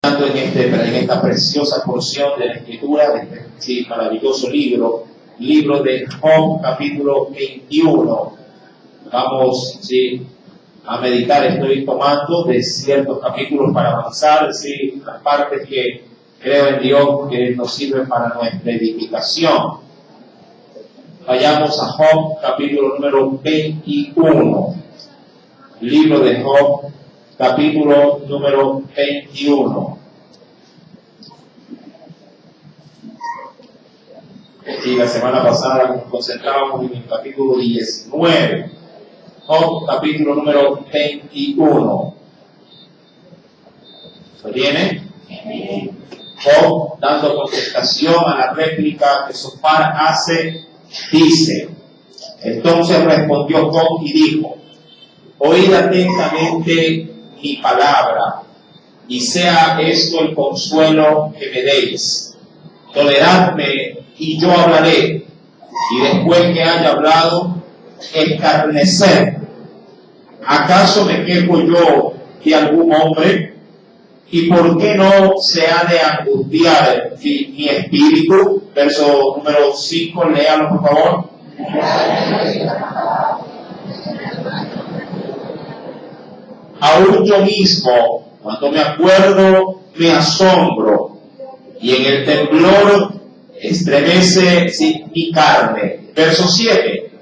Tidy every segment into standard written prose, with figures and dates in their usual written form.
en esta preciosa porción de la Escritura, de este maravilloso libro de Job, capítulo 21. Vamos a meditar. Estoy tomando de ciertos capítulos para avanzar, las partes que creo en Dios que nos sirven para nuestra edificación. Vayamos a Job, capítulo número 21. Libro de Job, capítulo número 21. Y la semana pasada nos concentrábamos en el capítulo 19. Job, capítulo número 21. ¿Se viene? Job, dando contestación a la réplica que Sofar hace, dice: entonces respondió Job y dijo: oíd atentamente mi palabra, y sea esto el consuelo que me deis. Toleradme y yo hablaré, y después que haya hablado, escarnecer. ¿Acaso me quejo yo de algún hombre? ¿Y por qué no se ha de angustiar mi espíritu? Verso número 5, léalo por favor. Aún yo mismo, cuando me acuerdo, me asombro, y en el temblor estremece mi carne. Verso 7.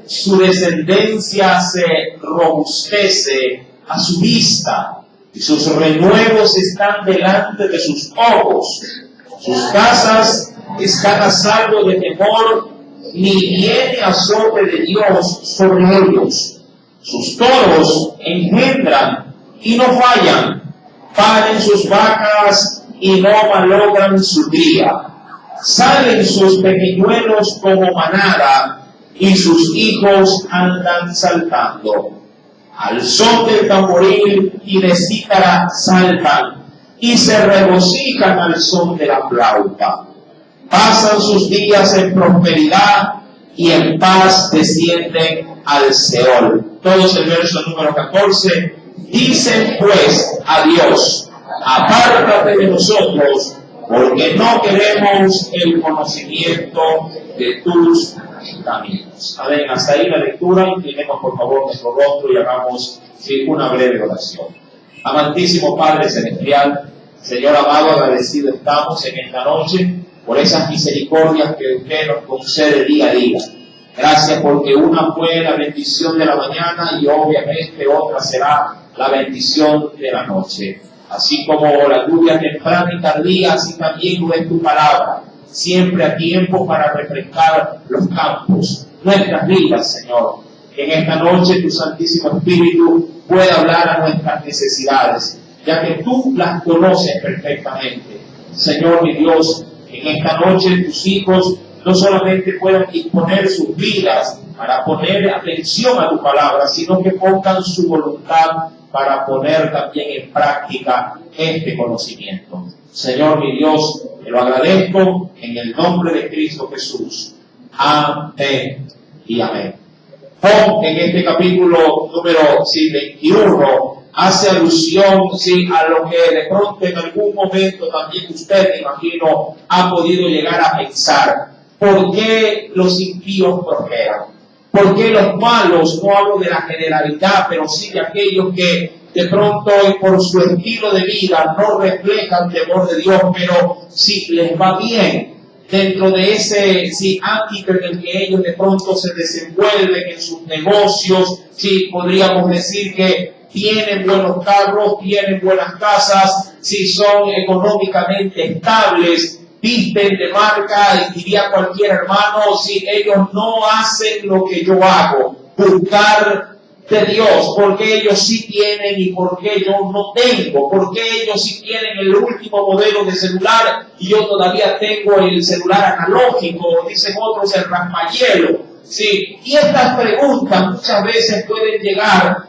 Su descendencia se robustece a su vista, y sus renuevos están delante de sus ojos. Sus casas están a salvo de temor, ni viene azote de Dios sobre ellos. Sus toros engendran y no fallan, paren sus vacas y no malogran su cría. Salen sus pequeñuelos como manada, y sus hijos andan saltando. Al son del tamboril y de cítara saltan, y se regocijan al son de la flauta. Pasan sus días en prosperidad, y en paz descienden al Seol. Todos el verso número 14. Dicen pues a Dios: apártate de nosotros, porque no queremos el conocimiento de tus caminos. Amén. Hasta ahí la lectura. Inclinemos por favor nuestro rostro y hagamos una breve oración. Amantísimo Padre Celestial, Señor amado, agradecido estamos en esta noche por esas misericordias que usted nos concede día a día. Gracias porque una fue la bendición de la mañana y obviamente otra será la bendición de la noche. Así como la lluvia temprana y tardía, así también lo es tu palabra, siempre a tiempo para refrescar los campos, nuestras vidas, Señor. En esta noche tu Santísimo Espíritu puede hablar a nuestras necesidades, ya que tú las conoces perfectamente. Señor mi Dios, en esta noche tus hijos no solamente puedan disponer sus vidas para poner atención a tu palabra, sino que pongan su voluntad para poner también en práctica este conocimiento. Señor mi Dios, te lo agradezco en el nombre de Cristo Jesús. Amén y amén. Job, en este capítulo número 21, hace alusión a lo que de pronto en algún momento también usted, me imagino, ha podido llegar a pensar. ¿Por qué los impíos prosperan? ¿Por qué los malos? No hablo de la generalidad, pero sí de aquellos que de pronto por su estilo de vida no reflejan temor de Dios, pero sí les va bien dentro de ese ámbito en el que ellos de pronto se desenvuelven en sus negocios. Podríamos decir que tienen buenos carros, tienen buenas casas, son económicamente estables, visten de marca, y diría cualquier hermano, ellos no hacen lo que yo hago, buscar de Dios, porque ellos sí tienen y porque yo no tengo, porque ellos sí tienen el último modelo de celular y yo todavía tengo el celular analógico, dicen otros el raspahielo. Y estas preguntas muchas veces pueden llegar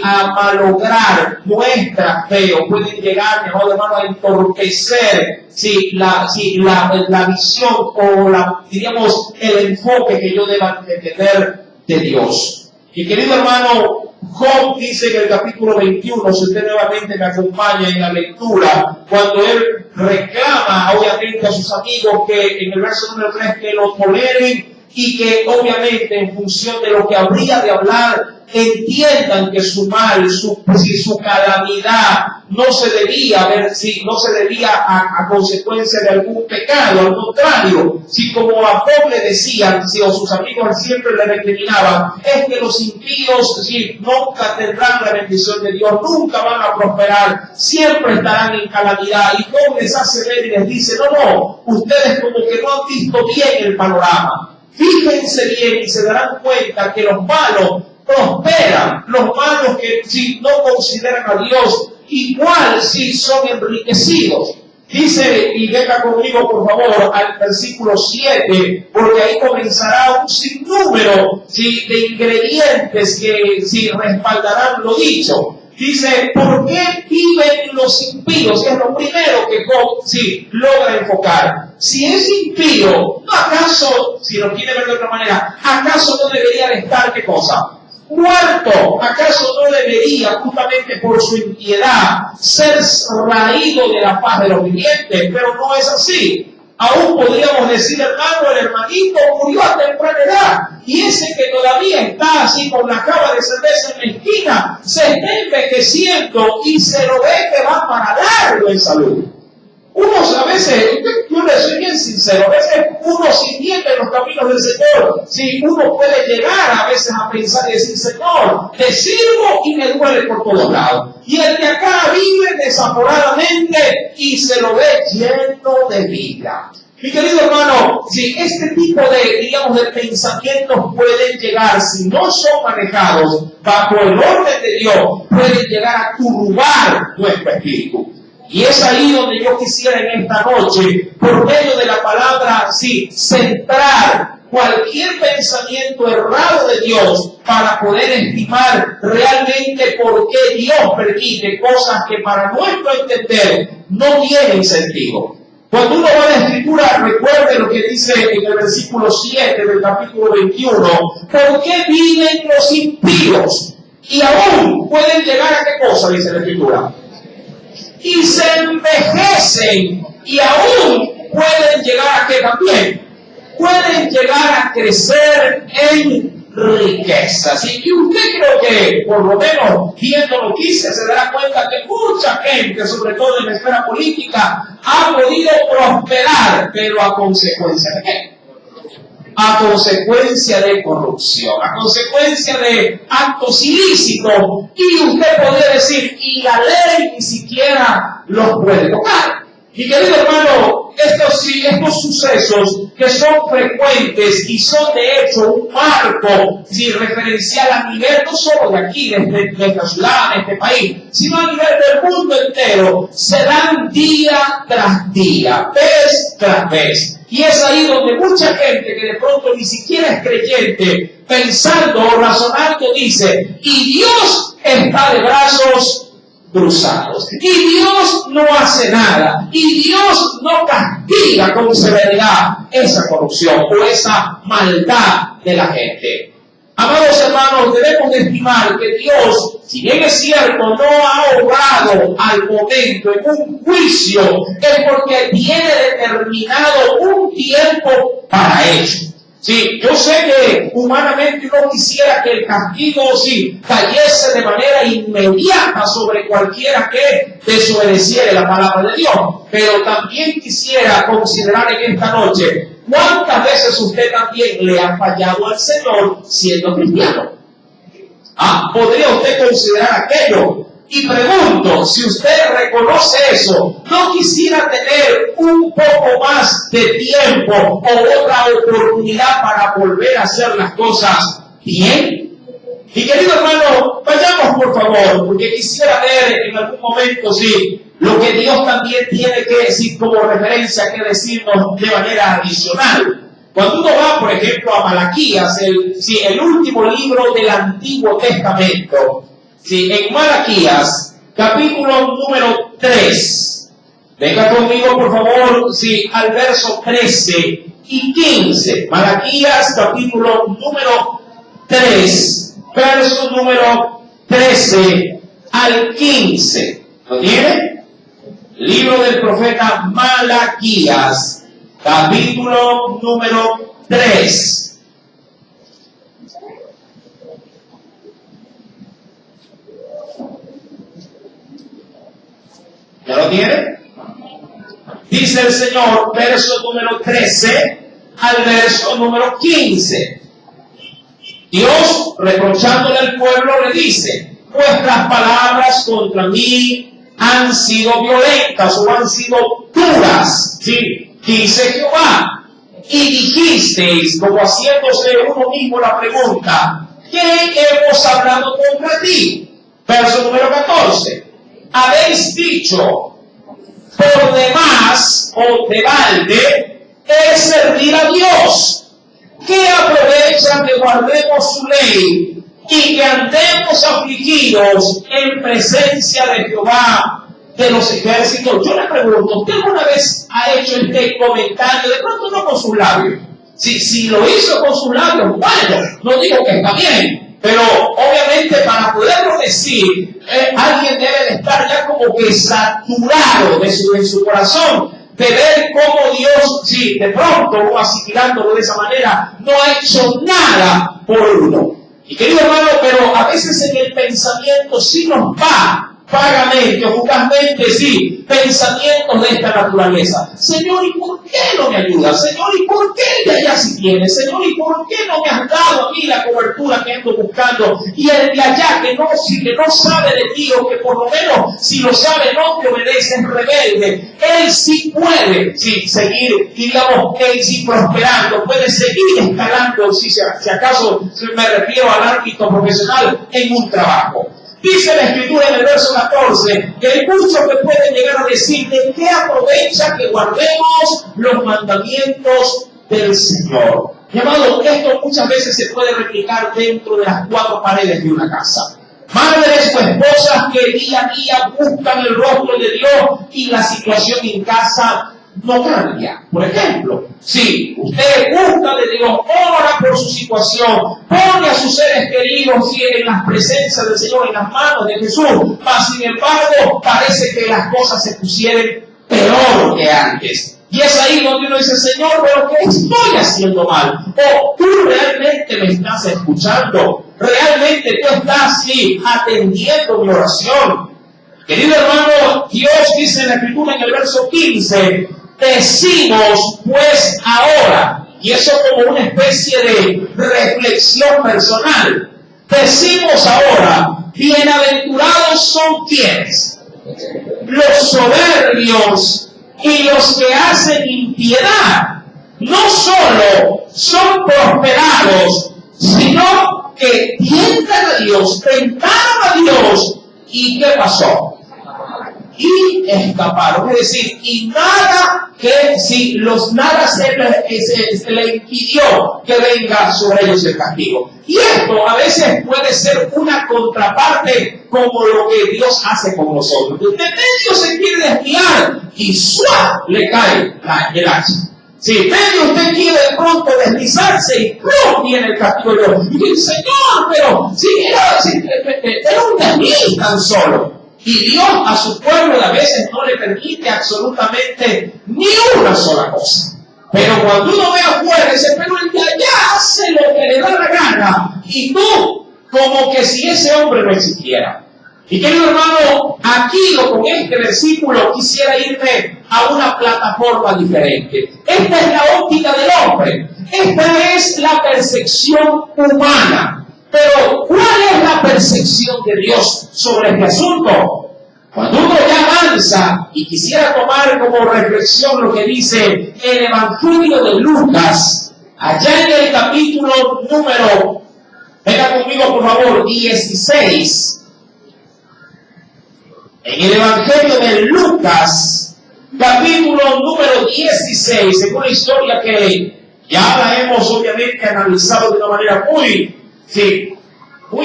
a malograr nuestra fe, o pueden llegar, mi amado hermano, a entorpecer la visión o diríamos el enfoque que yo deba tener de Dios. Mi querido hermano, Job dice en el capítulo 21, si usted nuevamente me acompaña en la lectura, cuando él reclama obviamente a sus amigos que en el verso número 3 que lo toleren y que obviamente en función de lo que habría de hablar entiendan que su mal, su calamidad no se debía a consecuencia de algún pecado, al contrario, si como a Job le decían, si o sus amigos siempre le recriminaban, es que los impíos nunca tendrán la bendición de Dios, nunca van a prosperar, siempre estarán en calamidad, y Job les hace ver y les dice, no, ustedes como que no han visto bien el panorama. Fíjense bien y se darán cuenta que los malos prosperan, los malos que si no consideran a Dios igual si son enriquecidos. Dice, y venga conmigo por favor al versículo 7, porque ahí comenzará un sinnúmero de ingredientes que respaldarán lo dicho. Dice, ¿por qué viven los impíos? Es lo primero que Job logra enfocar. Si es impío, ¿no acaso, si lo quiere ver de otra manera, acaso no debería de estar qué cosa? Muerto. ¿Acaso no debería, justamente por su impiedad, ser raído de la paz de los vivientes? Pero no es así. Aún podríamos decir, hermano, el hermanito murió a temprana edad. Y ese que todavía está así con la cava de cerveza en la esquina, se está envejeciendo y se lo ve que va para largo en salud. Unos a veces, yo le soy bien sincero, a veces uno si entiende los caminos del Señor, uno puede llegar a veces a pensar y decir, Señor, te sirvo y me duele por todos lados. Y el de acá vive desaforadamente y se lo ve lleno de vida. Mi querido hermano, este tipo de pensamientos pueden llegar, si no son manejados bajo el orden de Dios, pueden llegar a turbar nuestro espíritu. Y es ahí donde yo quisiera en esta noche, por medio de la palabra, centrar cualquier pensamiento errado de Dios para poder estimar realmente por qué Dios permite cosas que para nuestro entender no tienen sentido. Cuando uno va a la Escritura, recuerde lo que dice en el versículo 7 del capítulo 21, ¿por qué viven los impíos? Y aún pueden llegar a qué cosa, dice la Escritura. Y se envejecen y aún pueden llegar a qué también. Pueden llegar a crecer en riquezas. Y usted creo que, por lo menos, viendo noticias, se dará cuenta que mucha gente, sobre todo en la esfera política, ha podido prosperar, pero a consecuencia de qué? A consecuencia de corrupción, a consecuencia de actos ilícitos, y usted podría decir, y la ley ni siquiera los puede tocar. Mi querido hermano, estos sucesos que son frecuentes y son de hecho un marco referencial a nivel no solo de aquí, de esta ciudad, de este país, sino a nivel del mundo entero, se dan día tras día, vez tras vez. Y es ahí donde mucha gente que de pronto ni siquiera es creyente, pensando o razonando, dice, y Dios está de brazos cruzados, y Dios no hace nada, y Dios no castiga con severidad esa corrupción o esa maldad de la gente. Amados hermanos, debemos de estimar que Dios, si bien es cierto, no ha obrado al momento en un juicio, es porque tiene determinado un tiempo para ello. Yo sé que humanamente uno quisiera que el castigo cayese de manera inmediata sobre cualquiera que desobedeciere la palabra de Dios, pero también quisiera considerar en esta noche cuántas veces usted también le ha fallado al Señor siendo cristiano. ¿Podría usted considerar aquello? Y pregunto, si usted reconoce eso, ¿no quisiera tener un poco más de tiempo o otra oportunidad para volver a hacer las cosas bien? Y querido hermano, vayamos por favor, porque quisiera ver en algún momento, lo que Dios también tiene que decir como referencia, que decirnos de manera adicional. Cuando uno va, por ejemplo, a Malaquías, el último libro del Antiguo Testamento, en Malaquías, capítulo número 3. Venga conmigo, por favor, al verso 13 y 15. Malaquías, capítulo número 3 verso número 13 al 15. ¿Lo tiene? Libro del profeta Malaquías, capítulo número 3. ¿Ya lo tiene? Dice el Señor, verso número 13 al verso número 15. Dios, reprochándole al pueblo, le dice: vuestras palabras contra mí han sido violentas o han sido duras, ¿sí? Dice Jehová. Y dijisteis, como haciéndose uno mismo la pregunta: ¿qué hemos hablado contra ti? Verso número 14. Habéis dicho: por demás o de balde es servir a Dios. ¿Qué aprovecha que guardemos su ley y que andemos afligidos en presencia de Jehová de los ejércitos? Yo le pregunto, ¿usted alguna vez ha hecho este comentario? De pronto no con sus labios. Si lo hizo con sus labios, bueno, no digo que está bien, pero obviamente para poderlo decir, alguien debe de estar ya como que saturado de su corazón, de ver cómo Dios, sí, de pronto, o asimilándolo de esa manera, no ha hecho nada por uno. Y querido hermano, pero a veces en el pensamiento sí nos va, vagamente o fugazmente, sí, pensamientos de esta naturaleza. Señor, ¿y por qué no me ayudas? Señor, ¿y por qué de allá sí tienes? Señor, ¿y por qué no me has dado a mí la cobertura que ando buscando? Y el de allá que no sabe de ti, o que por lo menos si lo sabe no te obedece, es rebelde. Él sí puede, sí, seguir, digamos, él sí prosperando, puede seguir escalando, si acaso me refiero al ámbito profesional, en un trabajo. Dice la Escritura en el verso 14 que hay muchos que pueden llegar a decir: ¿de qué aprovecha que guardemos los mandamientos del Señor? Mi amado, esto muchas veces se puede replicar dentro de las cuatro paredes de una casa. Madres o esposas que día a día buscan el rostro de Dios y la situación en casa no cambia. Por ejemplo, si usted busca de Dios, ora por su situación, pone a sus seres queridos en las presencias del Señor, en las manos de Jesús, mas sin embargo parece que las cosas se pusieron peor que antes. Y es ahí donde uno dice: Señor, ¿pero qué estoy haciendo mal? O tú realmente me estás escuchando, realmente tú estás atendiendo mi oración. Querido hermano, Dios dice en la Escritura en el verso 15: decimos pues ahora, y eso como una especie de reflexión personal, decimos ahora: bienaventurados son quienes, los soberbios y los que hacen impiedad, no solo son prosperados, sino que tientan a Dios, tentaron a Dios. ¿Y qué pasó? Y escaparon. Es decir, y nada se le impidió que venga sobre ellos el castigo. Y esto a veces puede ser una contraparte como lo que Dios hace con nosotros. De medio se quiere desviar y ¡suá! Le cae el hacha. Si medio usted quiere de pronto deslizarse y ¡plum! Viene el castigo de Dios. Y dice: Señor, pero si era un desliz tan solo. Y Dios a su pueblo a veces no le permite absolutamente ni una sola cosa. Pero cuando uno ve afuera, dice: pero el de allá hace lo que le da la gana. Y tú, como que si ese hombre no existiera. Y querido hermano, aquí con este versículo quisiera irme a una plataforma diferente. Esta es la óptica del hombre. Esta es la percepción humana. Pero, ¿cuál es la percepción de Dios sobre este asunto? Cuando uno ya avanza, y quisiera tomar como reflexión lo que dice el Evangelio de Lucas, allá en el capítulo número, venga conmigo por favor, 16. En el Evangelio de Lucas, capítulo número 16, en una historia que ya la hemos obviamente analizado de una manera muy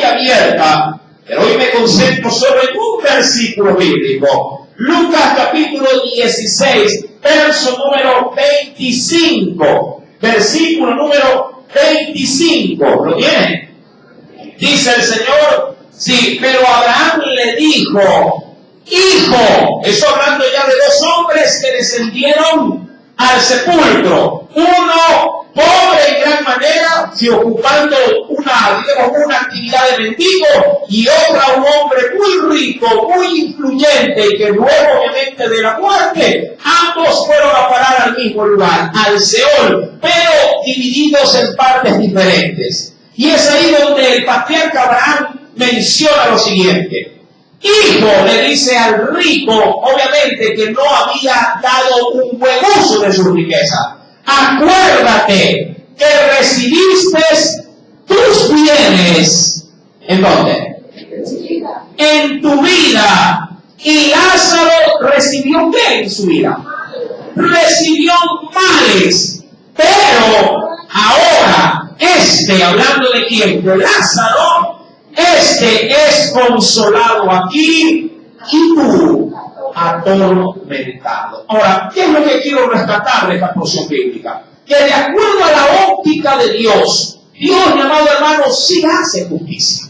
abierta, pero hoy me concentro solo en un versículo bíblico. Lucas capítulo 16, verso número 25. Versículo número 25. ¿Lo tienen? Dice el Señor, sí, pero Abraham le dijo, hijo, eso hablando ya de dos hombres que descendieron al sepulcro, uno pobre en gran manera, si ocupando una actividad de mendigo, y otra un hombre muy rico, muy influyente, y que luego obviamente de la muerte, ambos fueron a parar al mismo lugar, al Seol, pero divididos en partes diferentes. Y es ahí donde el patriarca Abraham menciona lo siguiente. Hijo, le dice al rico, obviamente que no había dado un buen uso de su riqueza. Acuérdate que recibiste tus bienes. ¿En dónde? En tu vida. Y Lázaro recibió ¿qué en su vida? Recibió males. Pero ahora, hablando de quién, de Lázaro, es consolado aquí y tú atormentado. Ahora, ¿qué es lo que quiero rescatar de esta porción bíblica? Que de acuerdo a la óptica de Dios, mi amado hermano, sí hace justicia.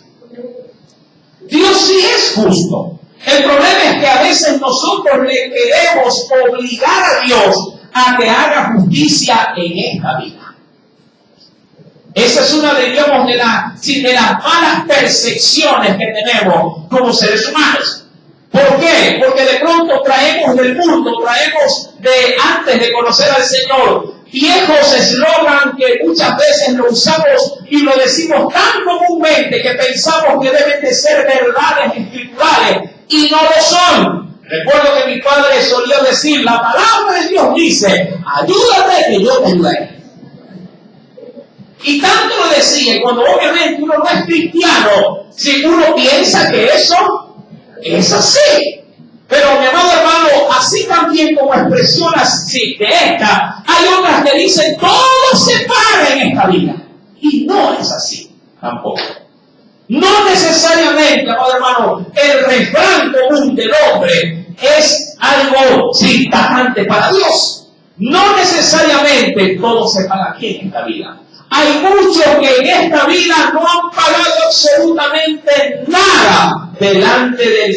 Dios sí es justo. El problema es que a veces nosotros le queremos obligar a Dios a que haga justicia en esta vida. Esa es una, digamos, de las malas percepciones que tenemos como seres humanos. ¿Por qué? Porque de pronto traemos del mundo, traemos de antes de conocer al Señor, viejos eslogan que muchas veces lo usamos y lo decimos tan comúnmente que pensamos que deben de ser verdades espirituales y no lo son. Recuerdo que mi padre solía decir, la palabra de Dios dice, ayúdate que yo te ayudaré. Y tanto lo decía, cuando obviamente uno no es cristiano, si uno piensa que eso es así. Pero mi amado hermano, así también como expresión así de esta, hay otras que dicen todo se para en esta vida. Y no es así tampoco. No necesariamente, amado hermano, el refrán común del hombre es algo tajante para Dios. No necesariamente todo se paga aquí en esta vida. Hay muchos que en esta vida no han pagado absolutamente nada delante de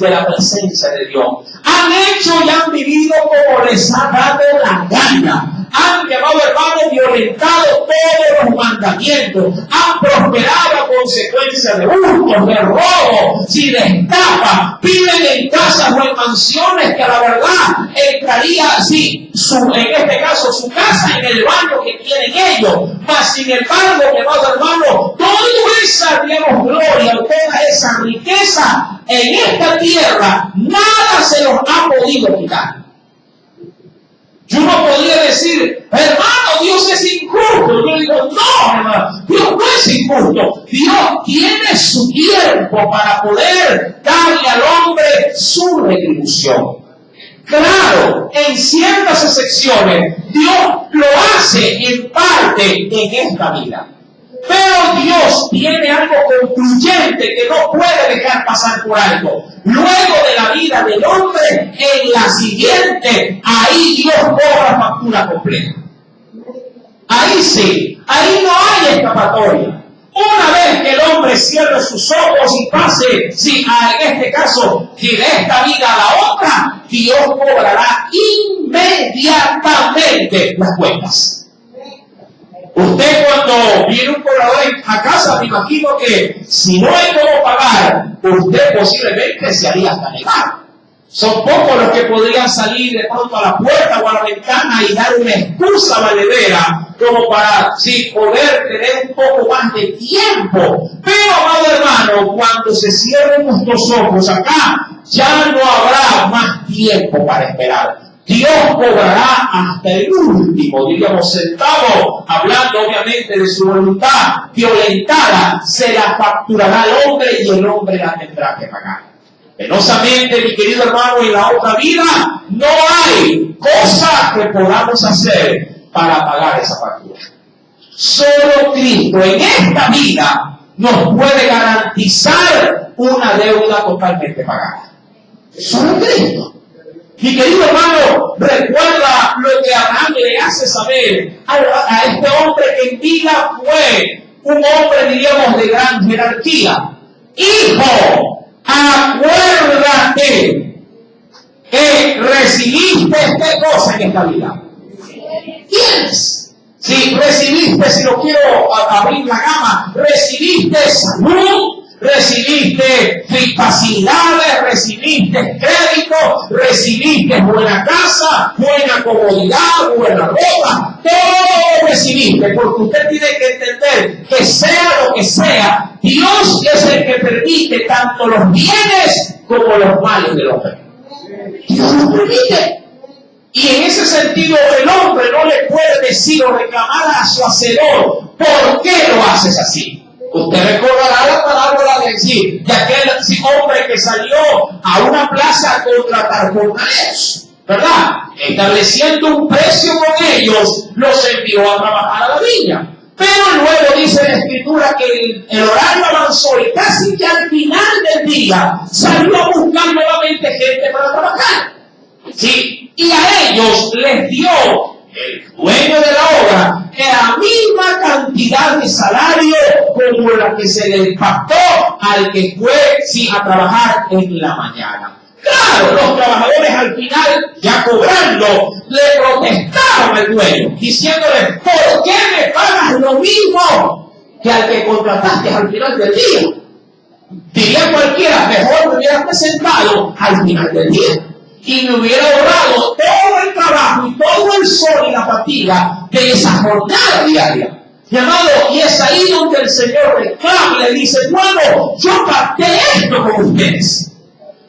la presencia de Dios. Han hecho y han vivido como les ha dado la gana. Han, llamado hermano, violentado todos los mandamientos. Han prosperado a consecuencia de hurtos, de robo, de estafa. Viven en casas o en mansiones que a la verdad entraría, en este caso, su casa en el baño que tienen ellos. Mas, sin embargo, mi amado hermano, toda esa, digamos, gloria, toda esa riqueza en esta tierra, nada se los ha podido quitar. Yo no podría decir, hermano, Dios es injusto. Yo digo, no, hermano, Dios no es injusto. Dios tiene su tiempo para poder darle al hombre su retribución. Claro, en ciertas excepciones, Dios lo hace en parte en esta vida. Pero Dios tiene algo concluyente que no puede dejar pasar por alto. Luego de la vida del hombre, en la siguiente, ahí Dios cobra factura completa. Ahí sí, ahí no hay escapatoria. Una vez que el hombre cierre sus ojos y pase, en este caso, de esta vida a la otra, Dios cobrará inmediatamente las cuentas. Usted cuando viene un cobrador a casa, me imagino que si no hay cómo pagar, usted posiblemente se haría hasta negar. Son pocos los que podrían salir de pronto a la puerta o a la ventana y dar una excusa valedera como para poder tener un poco más de tiempo. Pero, amado hermano, cuando se cierren nuestros ojos acá, ya no habrá más tiempo para esperar. Dios cobrará hasta el último, diríamos, centavo, hablando obviamente de su voluntad violentada, se la facturará al hombre y el hombre la tendrá que pagar. Penosamente, mi querido hermano, en la otra vida no hay cosa que podamos hacer para pagar esa factura. Solo Cristo en esta vida nos puede garantizar una deuda totalmente pagada. Solo Cristo. Mi querido hermano, recuerda lo que Abraham le hace saber a este hombre que en vida fue un hombre, diríamos, de gran jerarquía. Hijo, acuérdate que recibiste qué cosa en esta vida. ¿Tienes? Si recibiste, si lo quiero abrir la gama, recibiste salud, recibiste facilidades, recibiste crédito, recibiste buena casa, buena comodidad, buena ropa, todo recibiste, porque usted tiene que entender que sea lo que sea, Dios es el que permite tanto los bienes como los males del hombre. Dios lo permite. Y en ese sentido el hombre no le puede decir o reclamar a su hacedor, ¿por qué lo haces así? Usted recordará la parábola de aquel hombre que salió a una plaza a contratar jornaleros, ¿verdad? Estableciendo un precio con ellos, los envió a trabajar a la viña. Pero luego dice la Escritura que el horario avanzó y casi que al final del día salió a buscar nuevamente gente para trabajar. ¿Sí? Y a ellos les dio el dueño de la obra la misma cantidad de salario como la que se le pactó al que fue a trabajar en la mañana. Claro, los trabajadores al final, ya cobrando, le protestaron al dueño, diciéndole, ¿por qué me pagas lo mismo que al que contrataste al final del día? Diría cualquiera, mejor me hubieras presentado al final del día y me hubiera ahorrado todo el trabajo y todo el sol y la fatiga de esa jornada diaria. Llamado, y es ahí donde el Señor reclama y le dice, bueno, yo pacté esto con ustedes.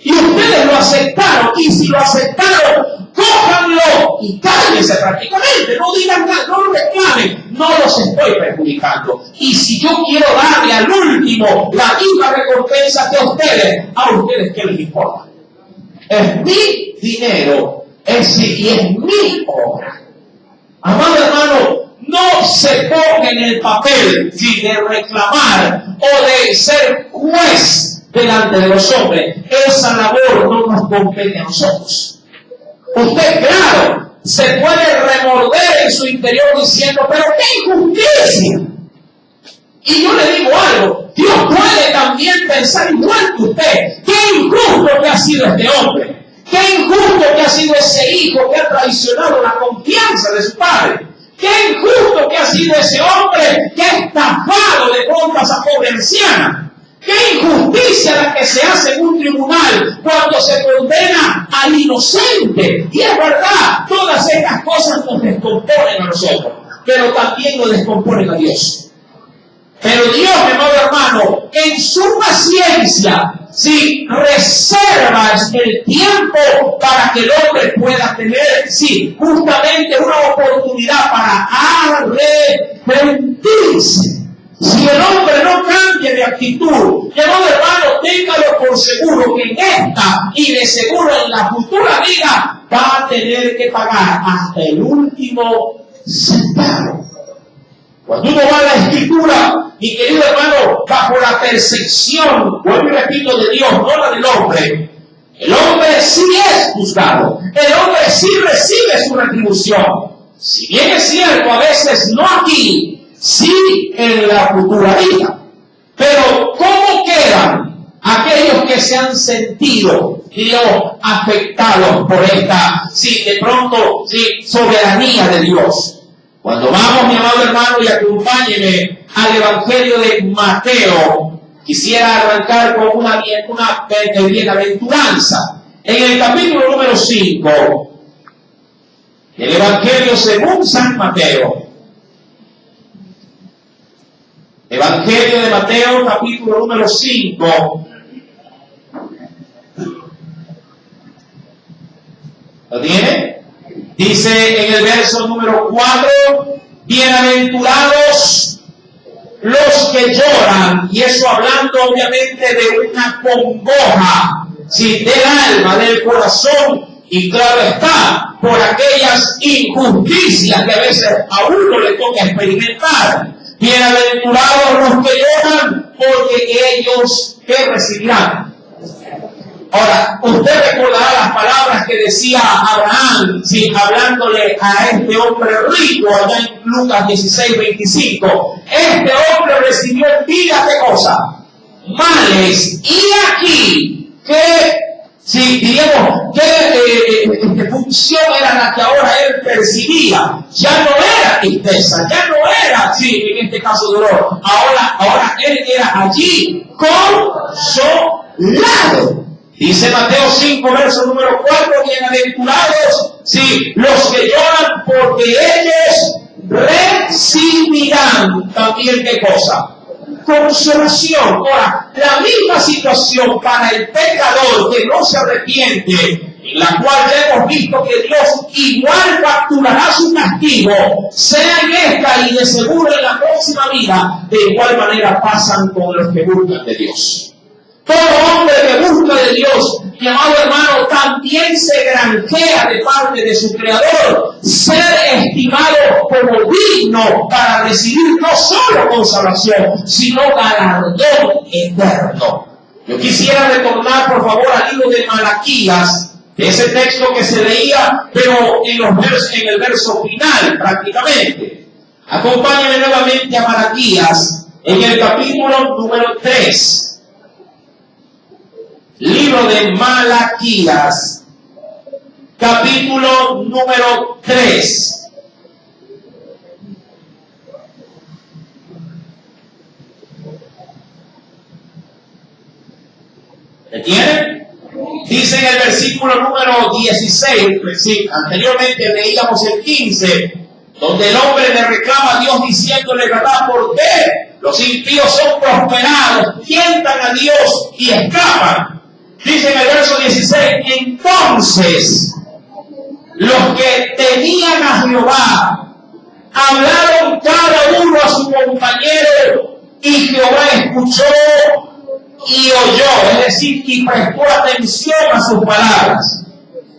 Y ustedes lo aceptaron, y si lo aceptaron, cójanlo y cállense prácticamente. No digan nada, no lo reclamen, no los estoy perjudicando. Y si yo quiero darle al último la misma recompensa que a ustedes ¿qué les importa? Es mi dinero, y es mi obra. Amado hermano, no se ponga en el papel de reclamar o de ser juez delante de los hombres. Esa labor no nos compete a nosotros. Usted, claro, se puede remorder en su interior diciendo, pero qué injusticia. Y yo le digo algo, Dios puede también pensar igual que usted. Qué injusto que ha sido este hombre. Qué injusto que ha sido ese hijo que ha traicionado la confianza de su padre. Qué injusto que ha sido ese hombre que ha estafado de pronto a esa pobre anciana. Qué injusticia la que se hace en un tribunal cuando se condena al inocente. Y es verdad, todas estas cosas nos descomponen a nosotros, pero también nos descomponen a Dios. Pero Dios, mi amado hermano, en su paciencia, reserva el tiempo para que el hombre pueda tener, justamente una oportunidad para arrepentirse. Si el hombre no cambia de actitud, mi amado hermano, téngalo por seguro que en esta y de seguro en la futura vida va a tener que pagar hasta el último centavo. Cuando uno va a la Escritura, mi querido hermano, bajo la percepción, vuelvo y repito, de Dios, no la del hombre, el hombre sí es juzgado, el hombre sí recibe su retribución. Si bien es cierto, a veces no aquí, sí en la futura vida. Pero, ¿cómo quedan aquellos que se han sentido, afectados por esta, de pronto, soberanía de Dios? Cuando vamos, mi amado hermano, y acompáñeme al Evangelio de Mateo, quisiera arrancar con una bienaventuranza. En el capítulo número 5, el Evangelio según San Mateo. Evangelio de Mateo, capítulo número 5. ¿Lo tiene? Dice en el verso número 4, bienaventurados los que lloran, y eso hablando obviamente de una congoja, del alma, del corazón, y claro está, por aquellas injusticias que a veces a uno le toca experimentar. Bienaventurados los que lloran, porque ellos ¿qué recibirán? Ahora, usted recordará las palabras que decía Abraham, hablándole a este hombre rico allá en Lucas 16:25. Este hombre recibió en vida, ¿qué cosa? Males. Y aquí, que si diríamos qué función era la que ahora él percibía, ya no era tristeza, ya no era, sí, en este caso dolor. Ahora él era allí consolado. Dice Mateo 5, verso número 4, bienaventurados, sí, los que lloran, porque ellos recibirán también, ¿qué cosa? Consolación. Ahora, la misma situación para el pecador que no se arrepiente, en la cual ya hemos visto que Dios igual facturará su castigo, sea en esta y de seguro en la próxima vida, de igual manera pasan con los que buscan de Dios. Todo hombre que busca de Dios, mi amado hermano, también se granjea de parte de su Creador ser estimado como digno para recibir no solo consolación, sino galardón eterno. Yo quisiera retornar, por favor, al libro de Malaquías, ese texto que se leía, pero en el verso final, prácticamente. Acompáñame nuevamente a Malaquías, en el capítulo número 3. Libro de Malaquías, capítulo número 3. ¿Me tienen? Dice en el versículo número 16, sí, anteriormente leíamos el 15, donde el hombre le reclama a Dios diciéndole, ¿verdad? ¿Por qué? Los impíos son prosperados, tientan a Dios y escapan. Dice en el verso 16, entonces los que temían a Jehová hablaron cada uno a su compañero y Jehová escuchó y oyó, es decir, y prestó atención a sus palabras.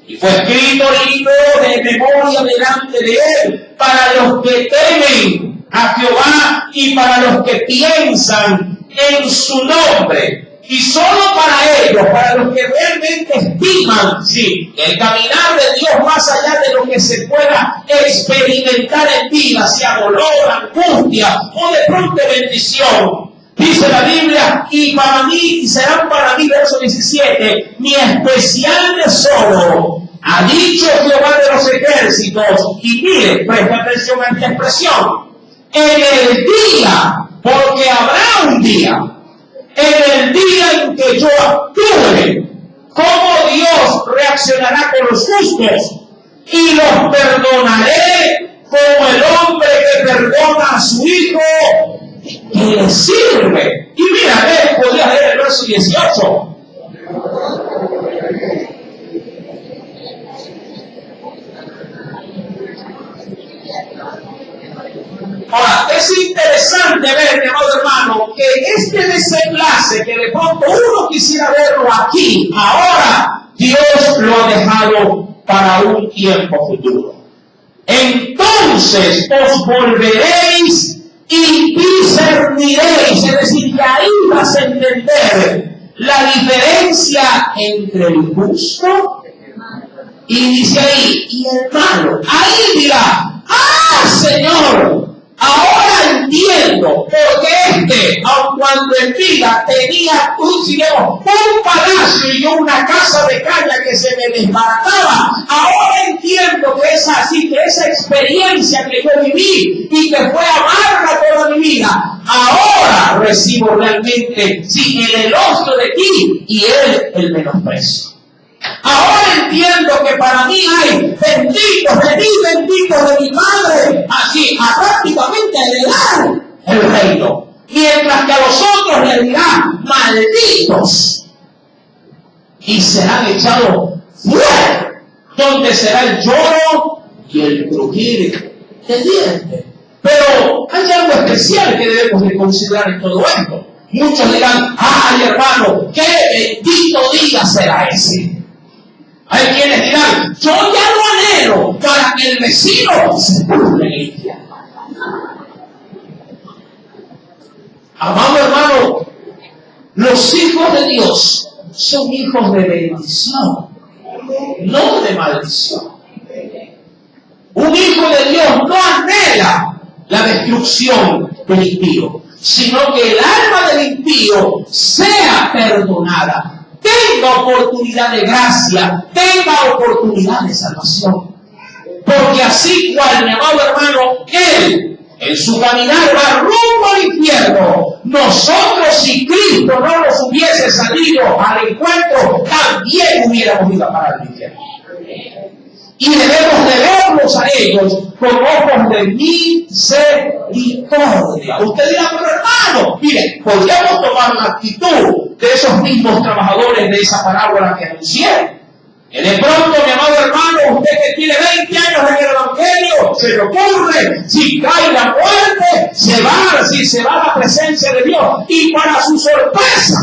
Y fue escrito el libro de memoria delante de él para los que temen a Jehová y para los que piensan en su nombre. Y solo para ellos, para los que realmente estiman, sí, el caminar de Dios más allá de lo que se pueda experimentar en vida, sea dolor, angustia o de pronto bendición. Dice la Biblia, y para mí, y serán para mí, verso 17, mi especial tesoro, ha dicho Jehová de los ejércitos. Y mire, presta atención a esta expresión, en el día, porque habrá un día, en el día en que yo actúe, cómo Dios reaccionará con los justos y los perdonaré como el hombre que perdona a su hijo que le sirve. Y mira, podría leer el verso 18. Ahora, es interesante ver, mi amado hermano, que este desenlace que de pronto uno quisiera verlo aquí, ahora Dios lo ha dejado para un tiempo futuro. Entonces os volveréis y discerniréis, es decir, que ahí vas a entender la diferencia entre el justo y dice ahí, y el malo. Ahí dirá, Señor, ahora entiendo por qué aun cuando en vida tenía un palacio y una casa de caña que se me desbarataba, ahora entiendo que es así, que esa experiencia que yo viví y que fue amarga toda mi vida, ahora recibo realmente, sí, el elogio de ti y él el menosprecio. Ahora entiendo que para mí hay benditos de mí, benditos de mi Padre, así a prácticamente heredar el reino, mientras que a los otros le dirán malditos y serán echados fuera, donde será el lloro y el crujir de dientes. Pero hay algo especial que debemos de considerar en todo esto. Muchos dirán, ay hermano, qué bendito día será ese. Hay quienes dirán, yo ya lo anhelo para que el vecino se burle en el infierno. Amado hermano, los hijos de Dios son hijos de bendición, no de maldición. Un hijo de Dios no anhela la destrucción del impío, sino que el alma del impío sea perdonada, tenga oportunidad de gracia, tenga oportunidad de salvación. Porque así cual, mi amado hermano, él en su caminar va rumbo al infierno, nosotros, si Cristo no nos hubiese salido al encuentro, también hubiéramos ido a parar al infierno. Y debemos de verlos a ellos con ojos de misericordia. Usted dirá, pero hermano, mire, podríamos tomar la actitud de esos mismos trabajadores de esa parábola que anuncié. Que de pronto, mi amado hermano, usted que tiene 20 años en el Evangelio, se le ocurre, si cae la muerte, se va a la presencia de Dios. Y para su sorpresa,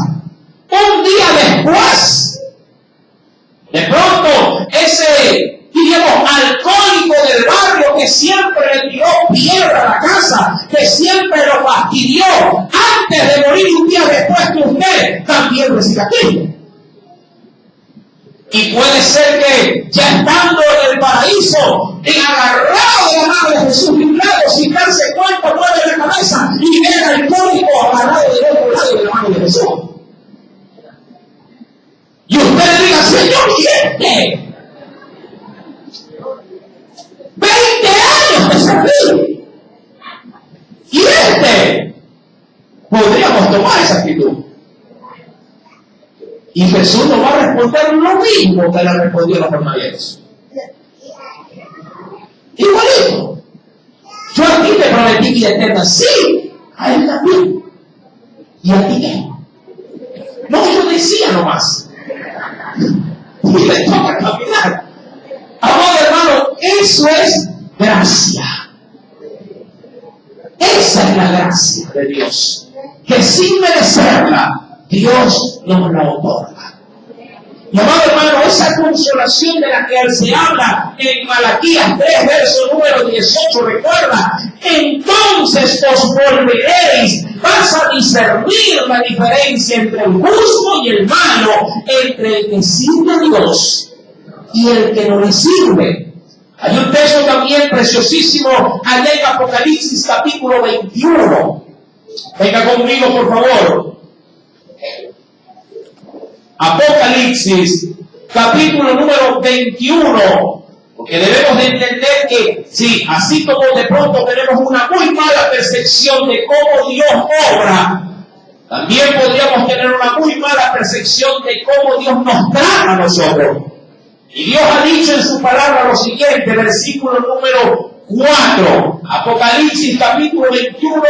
un día después, de pronto, ese, diríamos, alcohólico del barrio que siempre le tiró piedra a la casa, que siempre lo fastidió, antes de morir un día después que usted, también recibe aquello. Y puede ser que ya estando en el paraíso, agarrado de la mano de Jesús, librado, sin darse cuenta, mueve la cabeza y ve al alcohólico agarrado del otro lado de la mano de Jesús. Y usted le diga, Señor, ¿y este? 20 años de servir. ¿Y este? Podríamos tomar esa actitud. Y Jesús nos va a responder lo mismo que le respondió a los jornaleros. Igualito. Yo a ti te prometí vida eterna. Sí, a él también. ¿Y a ti qué? No, yo decía nomás. Y le toca caminar. Amado hermano, eso es gracia. Esa es la gracia de Dios. Que sin merecerla, Dios nos la otorga. Mi amado hermano, esa consolación de la que se habla en Malaquías 3, verso número 18, recuerda, entonces os volveréis, vas a discernir la diferencia entre el justo y el malo, entre el que sirve a Dios y el que no le sirve. Hay un texto también preciosísimo allá en Apocalipsis capítulo 21. Venga conmigo, por favor. Apocalipsis, capítulo número 21, porque debemos de entender que, sí, así como de pronto tenemos una muy mala percepción de cómo Dios obra, también podríamos tener una muy mala percepción de cómo Dios nos trata a nosotros. Y Dios ha dicho en su palabra lo siguiente, versículo número 4, Apocalipsis capítulo 21,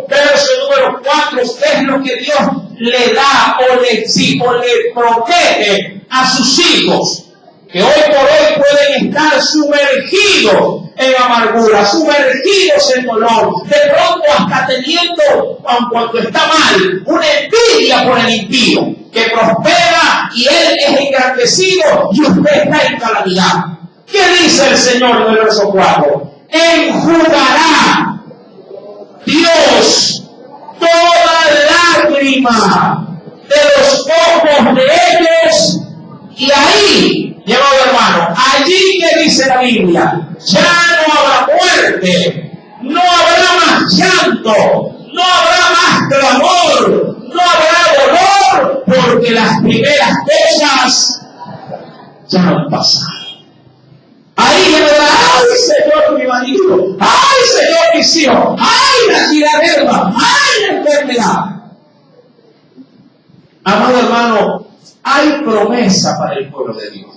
verso número 4, usted es lo que Dios le da o le protege a sus hijos, que hoy por hoy pueden estar sumergidos en amargura, sumergidos en dolor, de pronto hasta teniendo, aun cuando está mal, una envidia por el impío, que prospera y él es engrandecido y usted está en calamidad. ¿Qué dice el Señor en el verso 4? Enjugará Dios toda lágrima de los ojos de ellos, y ahí, llamado hermano, allí que dice la Biblia, ya no habrá muerte, no habrá más llanto, no habrá más clamor, no habrá dolor, porque las primeras cosas ya han pasado. Ahí me dirá, ay Señor mi marido, ay Señor mis hijos, ay la tiradera, ay la enfermedad. Amado hermano, hay promesa para el pueblo de Dios.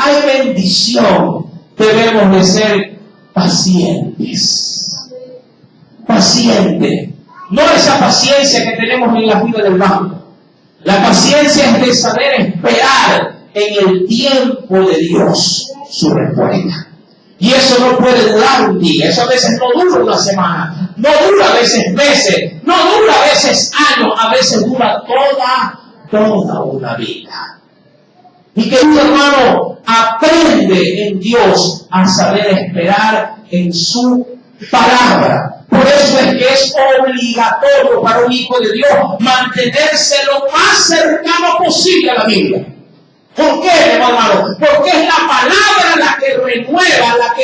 Hay bendición. Debemos de ser pacientes. Paciente. No esa paciencia que tenemos en la vida del banco. La paciencia es de saber esperar en el tiempo de Dios su respuesta. Y eso no puede durar un día, eso a veces no dura una semana, no dura a veces meses, no dura a veces años, a veces dura toda una vida. Y querido hermano, aprende en Dios a saber esperar en su palabra. Por eso es que es obligatorio para un hijo de Dios mantenerse lo más cercano posible a la Biblia. ¿Por qué, hermano? Porque es la palabra la que renueva, la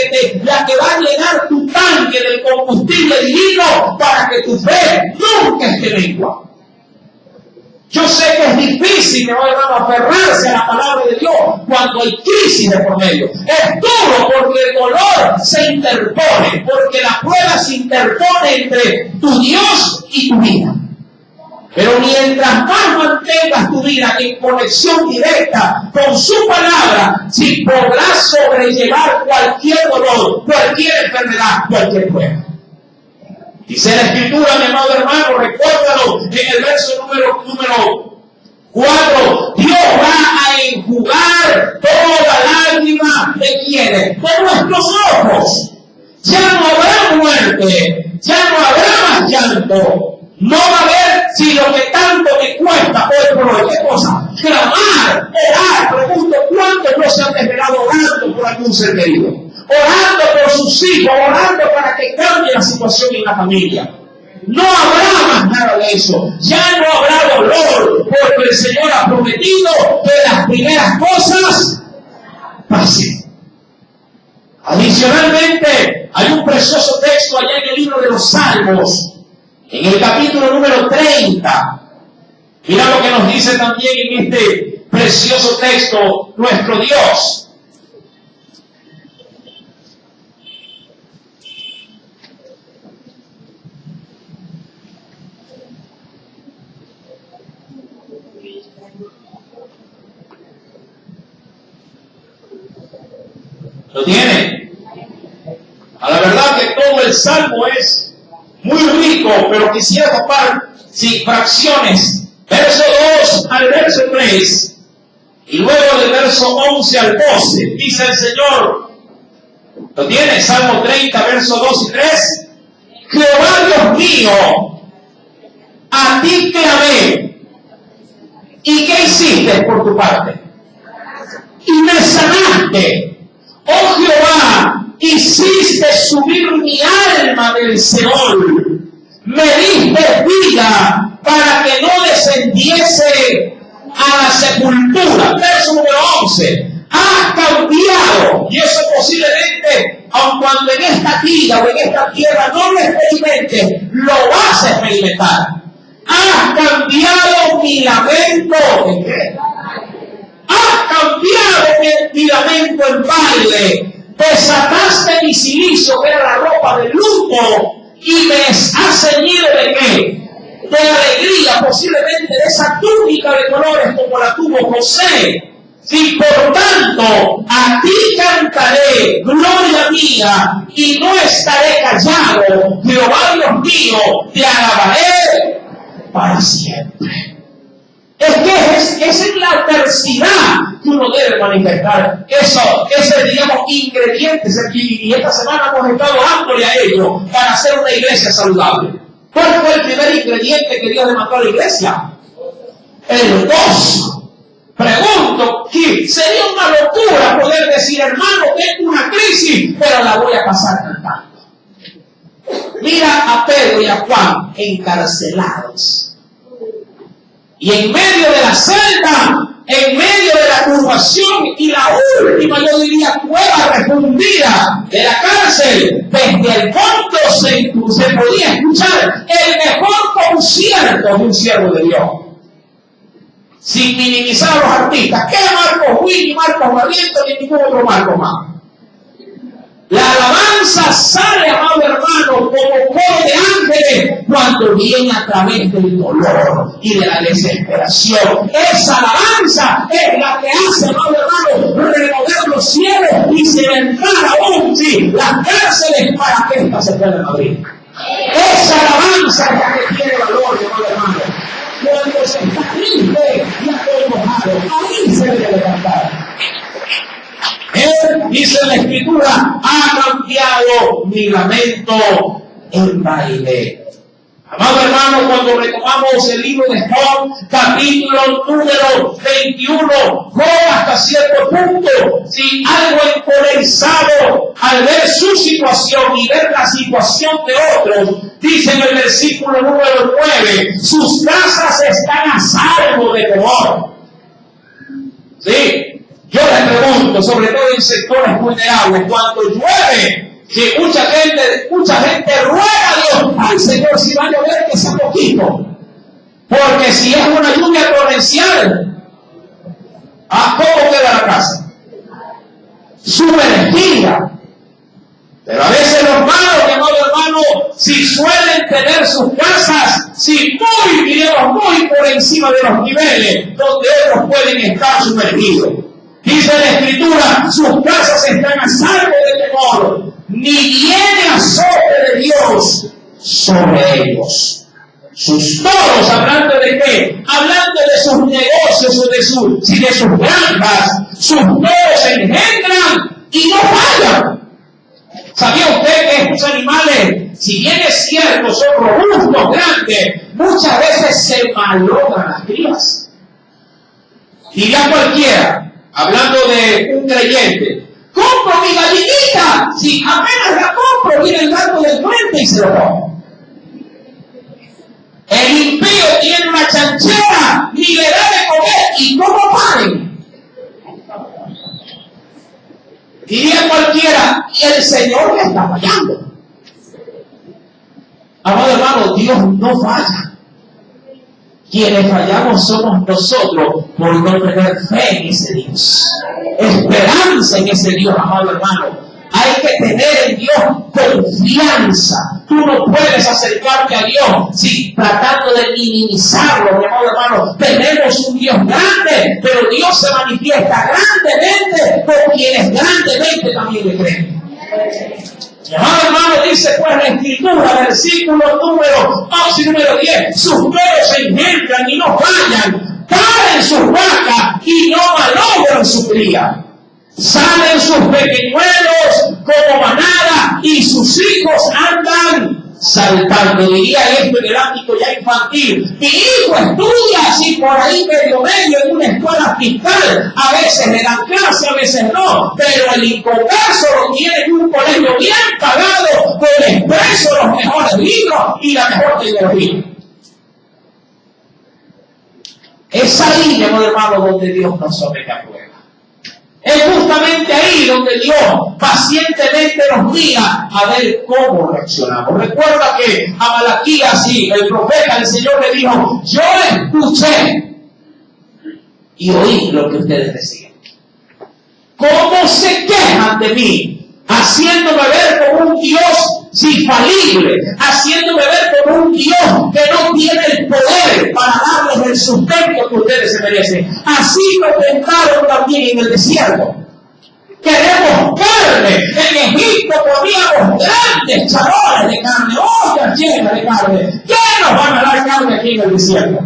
que va a llenar tu tanque del combustible divino para que tu fe nunca esté mengua. Yo sé que es difícil, hermano, aferrarse a la palabra de Dios cuando hay crisis de por medio. Es duro porque el dolor se interpone, porque la prueba se interpone entre tu Dios y tu vida. Pero mientras más mantengas tu vida en conexión directa con su palabra, si podrás sobrellevar cualquier dolor, cualquier enfermedad, cualquier prueba. Dice la Escritura, mi amado hermano, recuérdalo en el verso número 4. Dios va a enjugar toda lágrima de quienes, de nuestros ojos. Ya no habrá muerte, ya no habrá más llanto. No va a haber si lo que tanto me cuesta hoy por hoy. ¿Qué cosa? Clamar, orar. Pregunto, ¿cuántos no se han desvelado orando por algún ser querido? Orando por sus hijos, orando para que cambie la situación en la familia. No habrá más nada de eso. Ya no habrá dolor, porque el Señor ha prometido que las primeras cosas pasen. Adicionalmente, hay un precioso texto allá en el libro de los Salmos, en el capítulo número 30. Mira lo que nos dice también en este precioso texto nuestro Dios. ¿Lo tiene? A la verdad que todo el Salmo es muy rico, pero quisiera topar fracciones. Verso 2 al verso 3. Y luego del verso 11 al 12. Dice el Señor. ¿Lo tiene? Salmo 30, verso 2 y 3. Jehová Dios mío, a ti clamé. ¿Y qué hiciste por tu parte? Y me sanaste. Oh Jehová, hiciste subir mi alma del Seol. Me diste vida para que no descendiese a la sepultura. Verso número 11. Has cambiado, y eso posiblemente, aun cuando en esta vida o en esta tierra no lo experimentes, lo vas a experimentar. Has cambiado mi lamento. ¿En qué? Has cambiado mi lamento en baile. Desataste mi cilicio, que era la ropa de luto, y me has ceñido de qué? De alegría, posiblemente de esa túnica de colores como la tuvo José. Y por tanto, a ti cantaré, gloria mía, y no estaré callado. Jehová Dios mío, te alabaré para siempre. Es que esa es la adversidad que uno debe manifestar. Ese digamos, ingredientes aquí. Y esta semana hemos estado dándole a ellos para hacer una iglesia saludable. ¿Cuál fue el primer ingrediente que Dios le mandó a la iglesia? El gozo. Pregunto, ¿qué? Sería una locura poder decir, hermano, tengo una crisis, pero la voy a pasar cantando. Mira a Pedro y a Juan encarcelados. Y en medio de la celda, en medio de la turbación y la última, yo diría, cueva refundida de la cárcel, desde el fondo se podía escuchar el mejor concierto de un siervo de Dios. Sin minimizar a los artistas. ¿Qué Marcos Witt, Marcos Barrientos ni ningún otro Marcos más? La alabanza sale, amado hermano, como coro de ángeles cuando viene a través del dolor y de la desesperación. Esa alabanza es la que hace, amado hermano, remover los cielos y cementar aún las cárceles para que éstas se puedan abrir. Esa alabanza es la que tiene valor, amado hermano. Cuando se está triste y acongojado, ahí se debe levantar. Él, dice la Escritura, ha cambiado mi lamento en baile. Amado hermano, cuando retomamos el libro de Job, capítulo número 21, Job hasta cierto punto, si algo encolerizado al ver su situación y ver la situación de otros, dice en el versículo número 9, sus casas están a salvo de temor. Sí. asunto, sobre todo en sectores vulnerables. Cuando llueve, que mucha gente ruega a Dios, ay Señor, si va a llover que sea poquito. Porque si es una lluvia torrencial, ¿cómo queda la casa? Sumergida. Pero a veces los malos, mi amado hermano, si suelen tener sus casas, si muy por encima de los niveles donde otros pueden estar sumergidos. Dice la Escritura, sus casas están a salvo de temor, ni viene azote de Dios sobre ellos. Sus toros, ¿hablando de qué? Hablando de sus negocios o de sus granjas, sus toros engendran y no fallan. ¿Sabía usted que estos animales, si bien es cierto, son robustos, grandes, muchas veces se malogran las crías? Diría cualquiera, hablando de un creyente, compro mi gallinita, si apenas la compro, viene el gato del frente y se lo come. El impío tiene una chanchera, ni le da de comer, y ¿cómo paren? Diría cualquiera, y el Señor le está fallando. Amado hermano, Dios no falla. Quienes fallamos somos nosotros por no tener fe en ese Dios, esperanza en ese Dios, amado hermano. Hay que tener en Dios confianza. Tú no puedes acercarte a Dios tratando de minimizarlo, mi amado hermano. Tenemos un Dios grande, pero Dios se manifiesta grandemente por quienes grandemente también le creen. Mi amado hermano, dice pues la Escritura, versículo número 10, sus toros se engendran y no fallan, paren sus vacas y no malogran su cría. Salen sus pequeñuelos como manada y sus hijos andan saltando. Diría esto en el ámbito ya infantil. Mi hijo estudia así por ahí medio en una escuela fiscal. A veces le dan clase, a veces no. Pero el inconverso lo tiene en un colegio bien pagado, con expreso los mejores libros y la mejor tecnología. Es ahí, mi amado hermano, donde Dios nos somete a prueba. Es justamente ahí donde Dios pacientemente nos mira a ver cómo reaccionamos. Recuerda que a Malaquías, el profeta, el Señor le dijo, yo escuché y oí lo que ustedes decían. ¿Cómo se quejan de mí? Haciéndome ver como un Dios infalible, haciéndome ver como un Dios que no tiene el poder para darles el sustento que ustedes se merecen. Así lo tentaron también en el desierto. Queremos carne. En Egipto comíamos grandes charolas de carne, ollas llenas de carne. ¿Qué nos van a dar carne aquí en el desierto?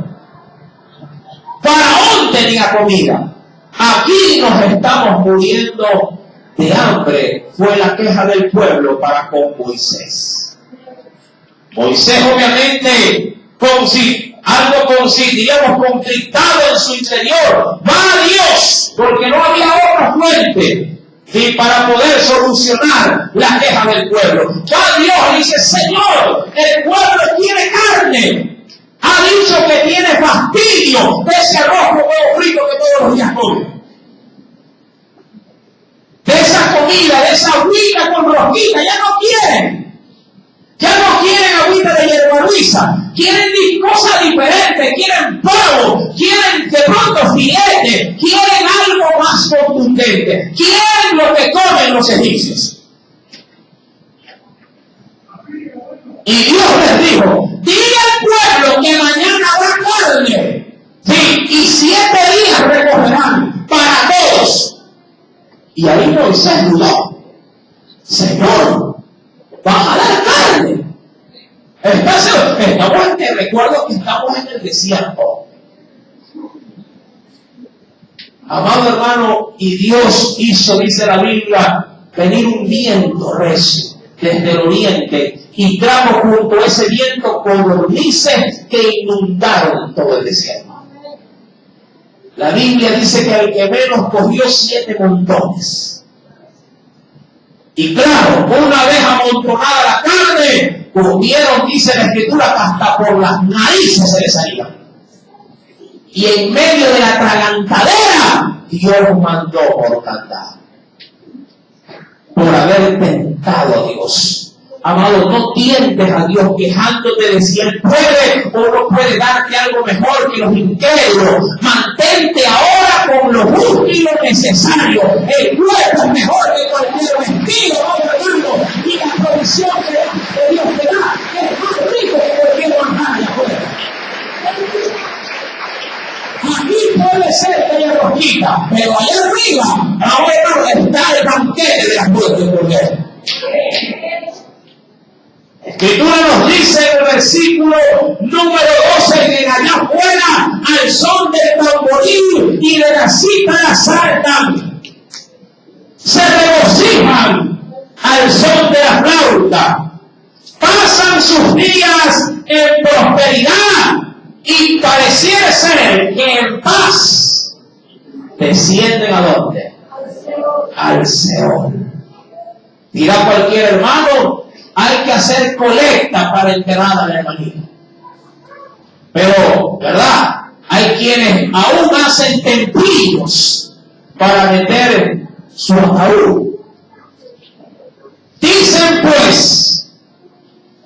Faraón tenía comida. Aquí nos estamos muriendo de hambre, fue la queja del pueblo para con Moisés. Moisés obviamente diríamos contristado en su interior, va a Dios, porque no había otra fuente y para poder solucionar la queja del pueblo. Va a Dios y dice, Señor, el pueblo quiere carne, ha dicho que tiene fastidio de ese arroz con huevo frito que todos los días come. De esa comida, de esa agüita con rosquita, ya no quieren. Ya no quieren agüita de hierba luisa. Quieren cosas diferentes, quieren pavo, quieren de pronto filete, quieren algo más contundente. Quieren lo que comen los egipcios. Y Dios les dijo, dile al pueblo que mañana habrá carne. Sí, y 7 días recogerán para todos. Y ahí Moisés dudó. Señor, ¿vas a dar carne? Recuerdo que estamos en el desierto. Amado hermano, y Dios hizo, dice la Biblia, venir un viento recio desde el oriente y trajo junto a ese viento codornices que inundaron todo el desierto. La Biblia dice que al que menos cogió 7 montones. Y claro, una vez amontonada la carne, comieron, dice la Escritura, que hasta por las narices se les salía. Y en medio de la tragantadera, Dios mandó mortandad. por haber tentado a Dios. Amado, no tientes a Dios quejándote de si Él puede o no puede darte algo mejor que los incrédulos. Mantente ahora con lo justo y lo necesario. El cuerpo es mejor que cualquier vestido, hermano, y la provisión que Dios te da es más rico que cualquier manjar afuera. Aquí puede ser que haya rosquita, pero allá arriba, ahora está el banquete de las puertas de poder. La Escritura nos dice en el versículo número 12 que allá afuera, al son del tamboril y de la cítara saltan, se regocijan al son de la flauta, pasan sus días en prosperidad y pareciera ser que en paz descienden ¿a dónde? Al Seol. Dirá cualquier hermano, hay que hacer colecta para enterrar a la hermanita. Pero, ¿verdad? Hay quienes aún hacen templos para meter su ataúd. Dicen pues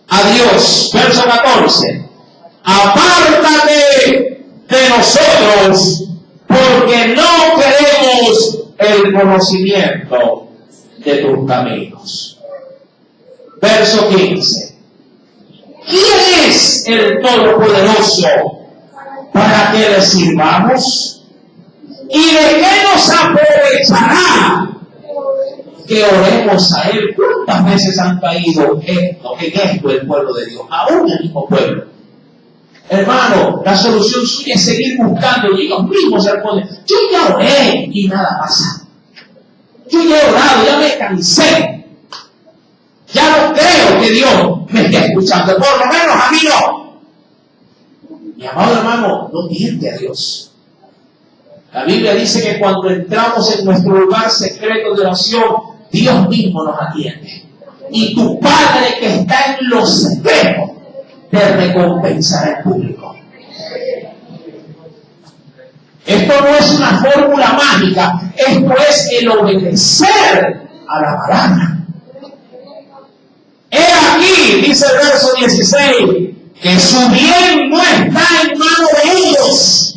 a Dios, verso 14, apártate de nosotros, porque no queremos el conocimiento de tus caminos. Verso 15. ¿Quién es el Todopoderoso para que le sirvamos? ¿Y de qué nos aprovechará que oremos a Él? ¿Cuántas veces han caído en esto el pueblo de Dios? Aún el mismo pueblo. Hermano, la solución suya es seguir buscando y ellos mismos se responden. Yo ya oré y nada pasa. Yo ya he orado, ya me cansé. Ya no creo que Dios me esté escuchando, por lo menos a mí no. Mi amado hermano, no miente a Dios. La Biblia dice que cuando entramos en nuestro lugar secreto de oración, Dios mismo nos atiende. Y tu Padre que está en los secretos te recompensará en público. Esto no es una fórmula mágica, esto es el obedecer a la palabra. He aquí, dice el verso 16, que su bien no está en mano de ellos.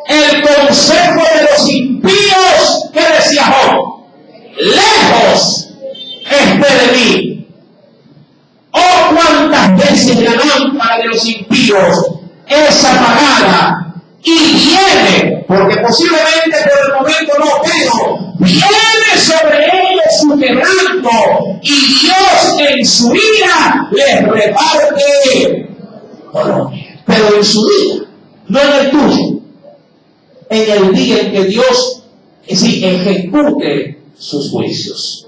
El consejo de los impíos, ¿qué decía Job? Lejos esté de mí. Oh, cuántas veces la lámpara de los impíos es apagada y viene, porque posiblemente por el momento no, pero viene sobre ellos su quebranto y Dios en su ira les reparte dolor. Pero en su día, no en el tuyo, en el día en que Dios ejecute sus juicios.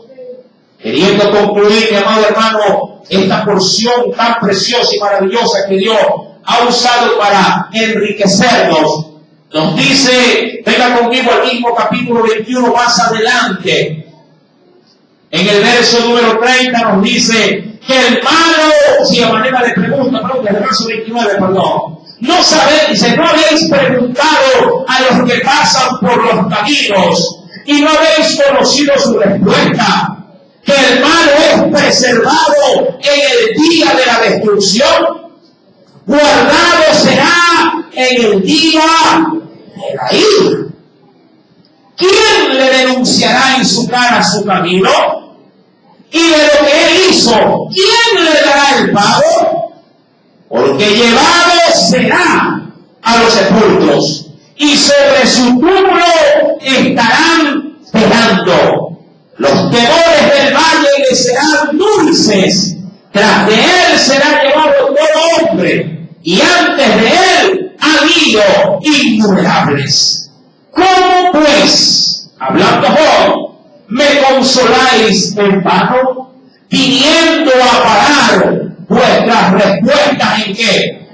Queriendo concluir, mi amado hermano, esta porción tan preciosa y maravillosa que Dios ha usado para enriquecernos, nos dice, venga conmigo al mismo capítulo 21 más adelante, en el verso número 30 nos dice que el malo, si a manera de pregunta, el verso 29, perdón, no sabéis, dice, no habéis preguntado a los que pasan por los caminos y no habéis conocido su respuesta, que el malo es preservado en el día de la destrucción, guardado será en el día de la ira. ¿Quién le denunciará en su cara su camino? Y de lo que él hizo, ¿quién le dará el pago? Porque llevado será a los sepulcros y sobre su túmulo estarán velando. Los temores del valle le serán dulces, tras de él será llevado todo hombre, y antes de él han ido innumerables. ¿Cómo pues, hablando Job, me consoláis en vano, viniendo a parar vuestras respuestas en qué?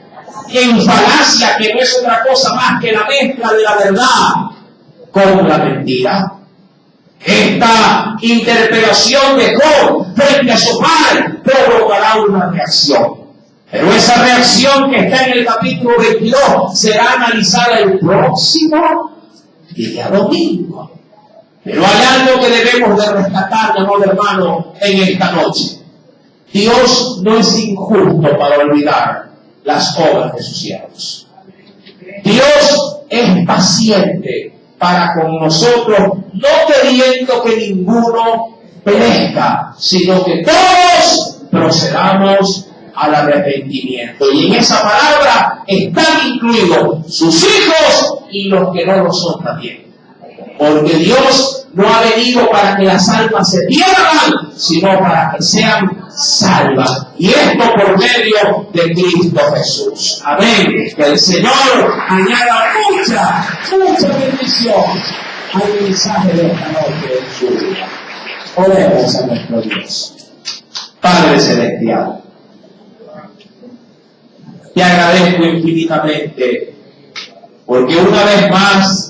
En falacia, que no es otra cosa más que la mezcla de la verdad con la mentira? Esta interpelación de Job frente a su padre provocará una reacción. Pero esa reacción que está en el capítulo 22 será analizada el próximo día domingo. Pero hay algo que debemos de rescatar, mi amado hermano, en esta noche. Dios no es injusto para olvidar las obras de sus siervos. Dios es paciente para con nosotros, no queriendo que ninguno perezca, sino que todos procedamos al arrepentimiento. Y en esa palabra están incluidos sus hijos y los que no lo son también. Porque Dios no ha venido para que las almas se pierdan, sino para que sean salvas. Y esto por medio de Cristo Jesús. Amén. Que el Señor añada mucha bendición al mensaje de esta noche en su vida. Oremos a nuestro Dios. Padre Celestial, te agradezco infinitamente porque una vez más